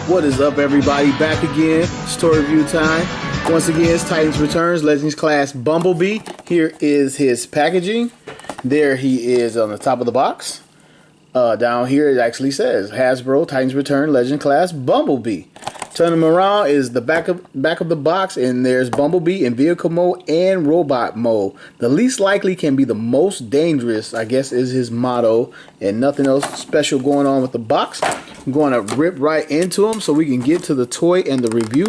What is up, everybody? Back again. Story review time. Once again, it's Titans Returns Legends Class Bumblebee. Here is his packaging. There he is on the top of the box. Down here it actually says Hasbro Titans Return Legend Class Bumblebee. Turn them around is the back of the box, and there's Bumblebee in vehicle mode and robot mode. The least likely can be the most dangerous, I guess, is his motto, and nothing else special going on with the box. I'm going to rip right into them so we can get to the toy and the review.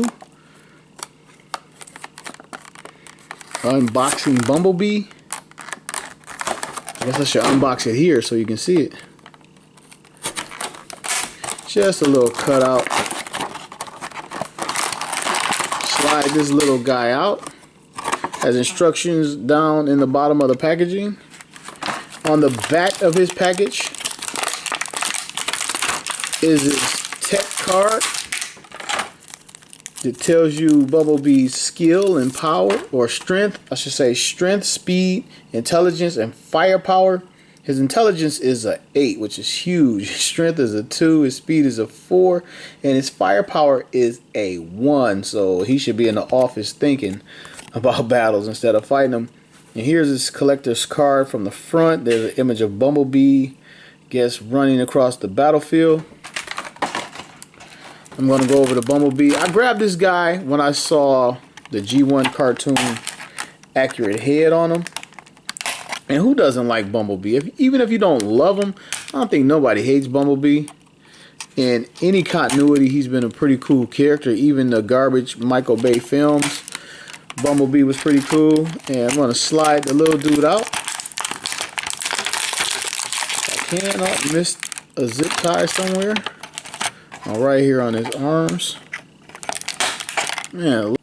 Unboxing Bumblebee. I guess I should unbox it here so you can see it. Just a little cutout. Slide this little guy out. Has instructions down in the bottom of the packaging. On the back of his package is his tech card. It tells you Bumblebee's skill and power, or strength. I should say strength, speed, intelligence, and firepower. His intelligence is a 8, which is huge. His strength is a 2, his speed is a 4, and his firepower is a 1. So he should be in the office thinking about battles instead of fighting them. And here's his collector's card from the front. There's an image of Bumblebee, guess, running across the battlefield. I'm going to go over to Bumblebee. I grabbed this guy when I saw the G1 cartoon accurate head on him. And who doesn't like Bumblebee? Even if you don't love him, I don't think nobody hates Bumblebee. In any continuity, he's been a pretty cool character. Even the garbage Michael Bay films, Bumblebee was pretty cool. And I'm going to slide the little dude out. If I can, I missed a zip tie somewhere. Right here on his arms. Man,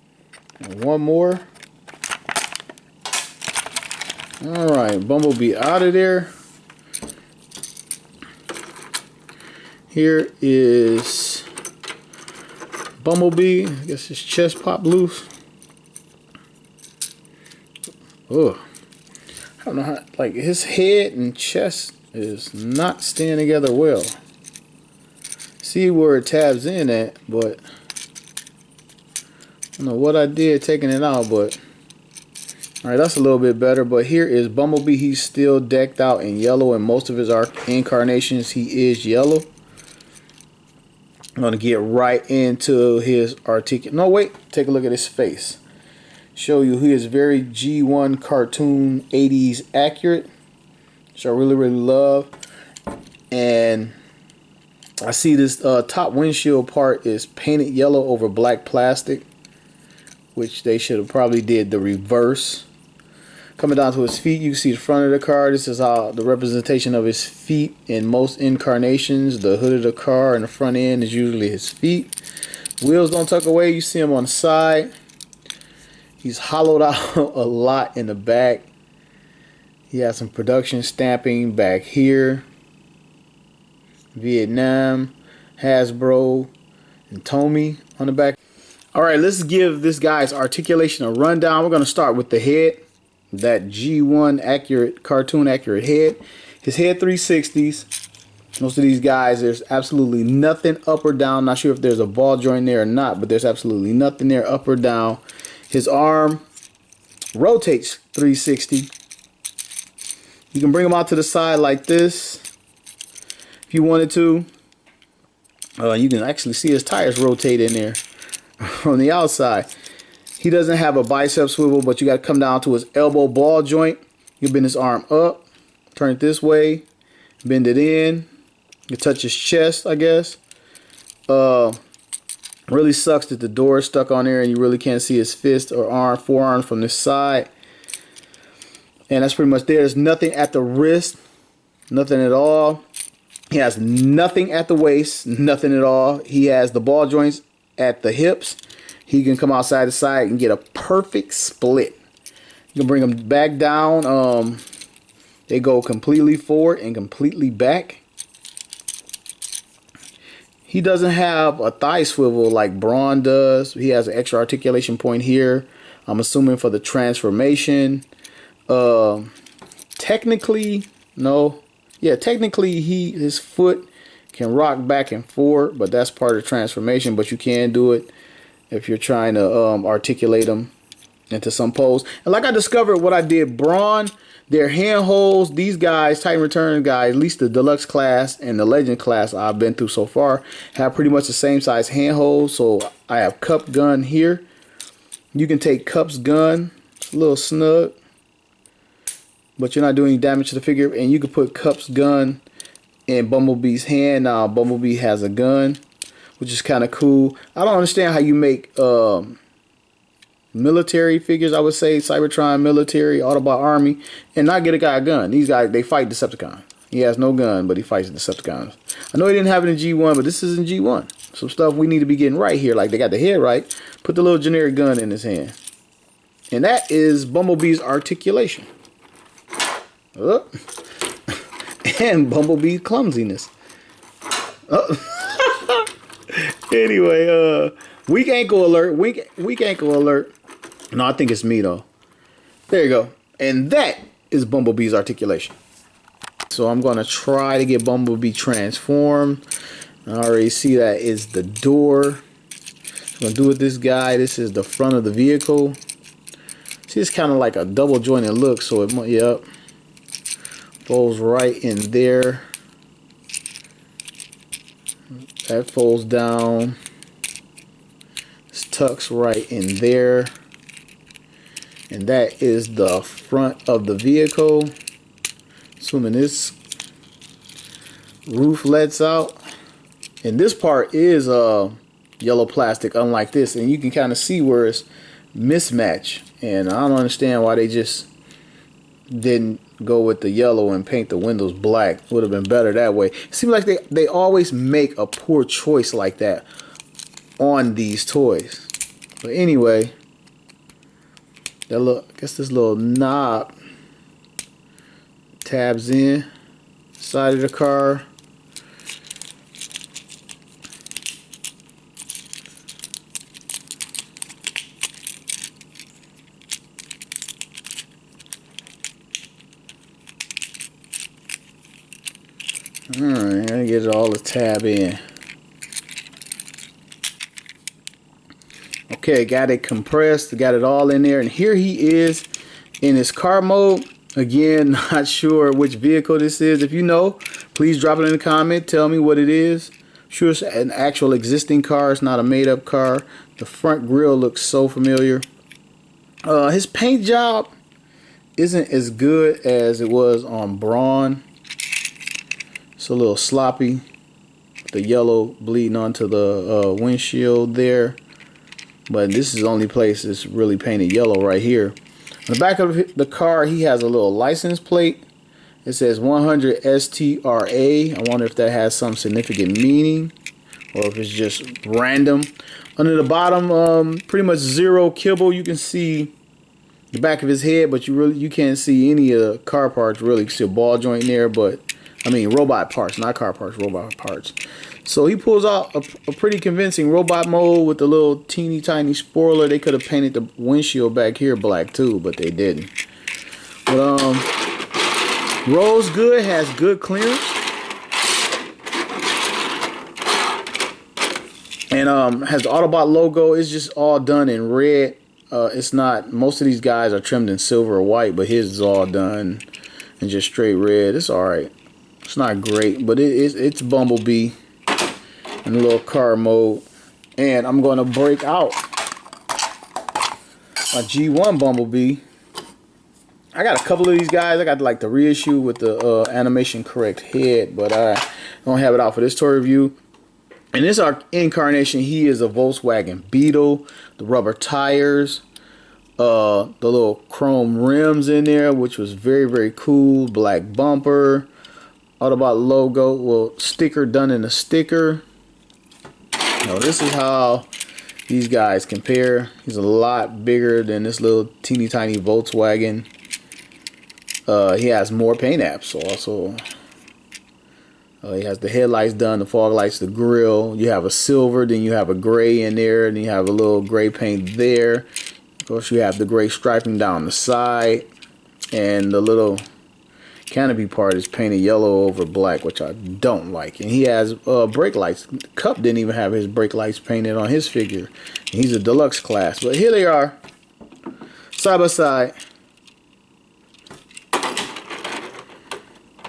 one more. Alright, Bumblebee out of there. Here is Bumblebee. I guess his chest popped loose. Oh, I don't know how, like, his head and chest is not staying together well. See where it tabs in at, but I don't know what I did taking it out, but alright, that's a little bit better. But here is Bumblebee. He's still decked out in yellow. In most of his incarnations, he is yellow. I'm going to get right into his articulation. No, wait. Take a look at his face. Show you he is very G1 cartoon 80s accurate, which I really, really love. And I see this top windshield part is painted yellow over black plastic, which they should have probably did the reverse. Coming down to his feet, you can see the front of the car. This is how the representation of his feet in most incarnations. The hood of the car and the front end is usually his feet. Wheels don't tuck away. You see him on the side. He's hollowed out a lot in the back. He has some production stamping back here. Vietnam, Hasbro, and Tommy on the back. Alright, let's give this guy's articulation a rundown. We're going to start with the head. That G1 accurate, cartoon accurate head. His head 360s. Most of these guys, there's absolutely nothing up or down. Not sure if there's a ball joint there or not, but there's absolutely nothing there up or down. His arm rotates 360. You can bring him out to the side like this if you wanted to. You can actually see his tires rotate in there on the outside. He doesn't have a bicep swivel, but you got to come down to his elbow ball joint. You bend his arm up, turn it this way, bend it in. You touch his chest, I guess. Really sucks that the door is stuck on there and you really can't see his fist or arm, forearm from this side. And that's pretty much there. There's nothing at the wrist, nothing at all. He has nothing at the waist, nothing at all. He has the ball joints at the hips. He can come outside the side and get a perfect split. You can bring them back down. They go completely forward and completely back. He doesn't have a thigh swivel like Braun does. He has an extra articulation point here. I'm assuming for the transformation. Technically, no. Yeah, technically his foot can rock back and forth, but that's part of the transformation. But you can do it if you're trying to articulate them into some pose. And like I discovered what I did, Brawn, their handholds, these guys, Titan Return guys, at least the deluxe class and the legend class I've been through so far, have pretty much the same size handholds. So I have Cup gun here. You can take Cup's gun, it's a little snug, but you're not doing any damage to the figure. And you can put Cup's gun in Bumblebee's hand. Now Bumblebee has a gun, which is kind of cool. I don't understand how you make military figures, I would say, Cybertron military, Autobot army, and not get a guy a gun. These guys, they fight Decepticons. He has no gun, but he fights Decepticons. I know he didn't have it in G1, but this is in G1. Some stuff we need to be getting right here. Like, they got the head right. Put the little generic gun in his hand. And that is Bumblebee's articulation. And Bumblebee's clumsiness. Anyway, weak ankle alert. Weak ankle alert. No, I think it's me though. There you go. And that is Bumblebee's articulation. So I'm gonna try to get Bumblebee transformed. I already see that is the door. I'm gonna do with this guy. This is the front of the vehicle. See, it's kind of like a double jointed look. So it might, yep, folds right in there. That folds down. This tucks right in there. And that is the front of the vehicle. Assuming this roof lets out. And this part is yellow plastic, unlike this. And you can kind of see where it's mismatch. And I don't understand why they just didn't go with the yellow and paint the windows black. Would have been better that way. It seems like they always make a poor choice like that on these toys. But anyway, that look, I guess this little knob tabs in side of the car. Alright, I get it all the tab in. Okay, got it compressed, got it all in there, and here he is in his car mode. Again, not sure which vehicle this is. If you know, please drop it in the comment. Tell me what it is. I'm sure it's an actual existing car. It's not a made-up car. The front grille looks so familiar. His paint job isn't as good as it was on Brawn. It's a little sloppy. The yellow bleeding onto the windshield there. But this is the only place that's really painted yellow right here. On the back of the car, he has a little license plate. It says 100 STRA. I wonder if that has some significant meaning or if it's just random. Under the bottom, pretty much zero kibble. You can see the back of his head, but you can't see any of the car parts really. You can see a ball joint there, but I mean robot parts, not car parts, robot parts. So he pulls out a pretty convincing robot mode with the little teeny tiny spoiler. They could have painted the windshield back here black too, but they didn't. But rolls good, has good clearance, and has the Autobot logo. It's just all done in red. It's not. Most of these guys are trimmed in silver or white, but his is all done in just straight red. It's all right. It's not great, but it's Bumblebee in a little car mode. And I'm going to break out a G1 Bumblebee. I got a couple of these guys. I got like the reissue with the animation correct head, but I don't have it out for this toy review. In this incarnation, he is a Volkswagen Beetle. The rubber tires, the little chrome rims in there, which was very, very cool. Black bumper. Autobot logo, well, sticker done in a sticker. Now this is how these guys compare. He's a lot bigger than this little teeny tiny Volkswagen. He has more paint apps also. He has the headlights done, the fog lights, the grille. You have a silver, then you have a gray in there, and you have a little gray paint there. Of course, you have the gray striping down the side, and the little canopy part is painted yellow over black, which I don't like. And he has brake lights. Cup didn't even have his brake lights painted on his figure. And he's a deluxe class. But here they are, side by side,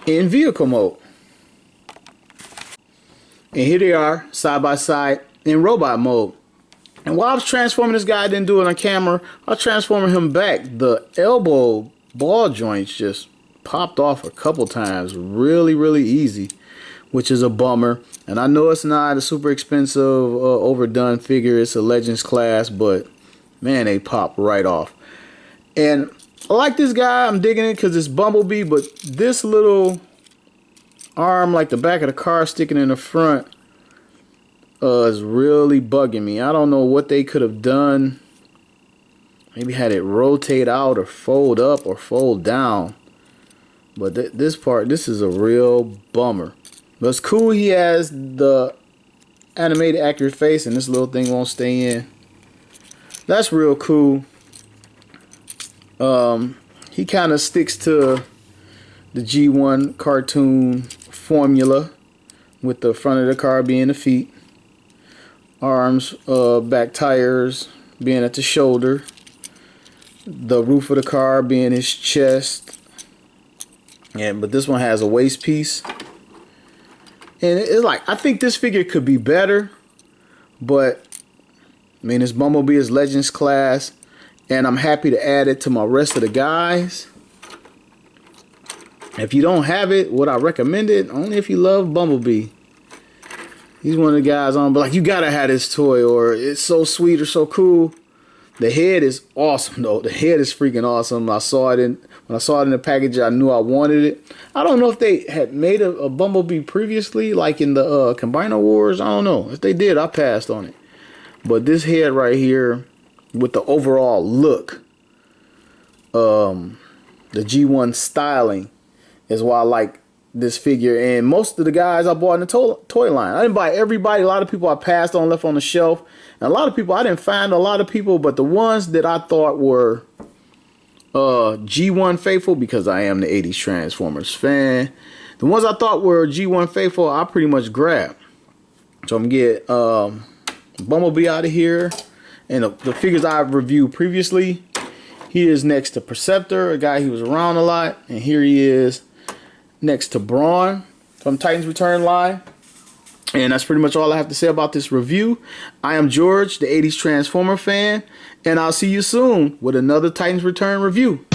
in vehicle mode. And here they are, side by side, in robot mode. And while I was transforming this guy, I didn't do it on camera, I was transforming him back. The elbow ball joints just popped off a couple times, really easy, which is a bummer. And I know it's not a super expensive, overdone figure. It's a Legends class, but man, they pop right off. And I like this guy. I'm digging it because it's Bumblebee, but this little arm, like the back of the car sticking in the front, is really bugging me. I don't know what they could have done. Maybe had it rotate out or fold up or fold down. But this part, this is a real bummer. But it's cool he has the animated accurate face and this little thing won't stay in. That's real cool. He kind of sticks to the G1 cartoon formula, with the front of the car being the feet, arms, back tires being at the shoulder, the roof of the car being his chest. But this one has a waist piece. And it's like, I think this figure could be better, but I mean, this Bumblebee is Legends class, and I'm happy to add it to my rest of the guys. If you don't have it, would I recommend it? Only if you love Bumblebee. He's one of the guys on, but like, you gotta have this toy, or it's so sweet or so cool. The head is awesome though. The head is freaking awesome. When I saw it in the package, I knew I wanted it. I don't know if they had made a Bumblebee previously, like in the Combiner Wars. I don't know. If they did, I passed on it. But this head right here, with the overall look, the G1 styling, is why I like this figure. And most of the guys I bought in the toy line, I didn't buy everybody. A lot of people I passed on, left on the shelf. And a lot of people, I didn't find a lot of people, but the ones that I thought were G1 faithful, because I am the 80s Transformers fan, the ones I thought were G1 faithful, I pretty much grabbed. So I'm going to get Bumblebee out of here. And the figures I've reviewed previously, he is next to Perceptor, a guy who was around a lot. And here he is next to Brawn from Titans Return line. And that's pretty much all I have to say about this review. I am George, the 80s Transformer fan, and I'll see you soon with another Titans Return review.